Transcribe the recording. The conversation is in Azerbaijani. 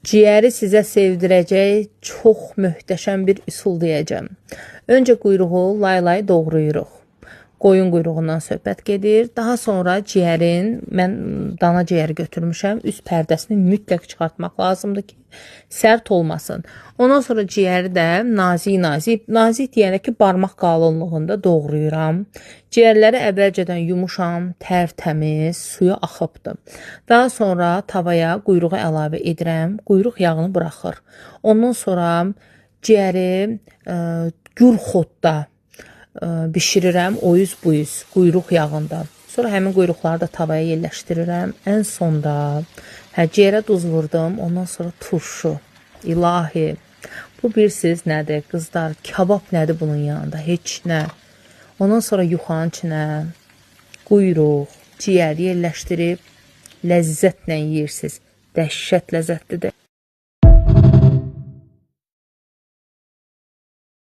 Ciyəri sizə sevdirəcək çox möhtəşəm bir üsul deyəcəm. Öncə quyruğu lay-lay doğrayırıq. Qoyun quyruğundan söhbət gedir. Daha sonra ciyərin, mən dana ciyəri götürmüşəm, üst pərdəsini mütləq çıxartmaq lazımdır ki, sərt olmasın. Ondan sonra ciyəri də nazik deyənə ki, barmaq qalınlığında doğrayıram. Ciyərləri əvvəlcədən yumuşam, tərtəmiz, suyu axıbdır. Daha sonra tavaya quyruğu əlavə edirəm, quyruq yağını buraxır. Ondan sonra ciyəri gür xodda bişirirəm, o yüz bu yüz, quyruq yağında. Sonra həmin quyruqları da tavaya yerləşdirirəm. Ən sonda ciyərə duz vurdum, ondan sonra turşu. İlahi, bu bilirsiniz nədir qızlar, kabab nədir bunun yanında, heç nə. Ondan sonra yuxanın içinə quyruq, ciyər yerləşdirib ləzzətlə yeyirsiniz. Dəhşət ləzzətlidir.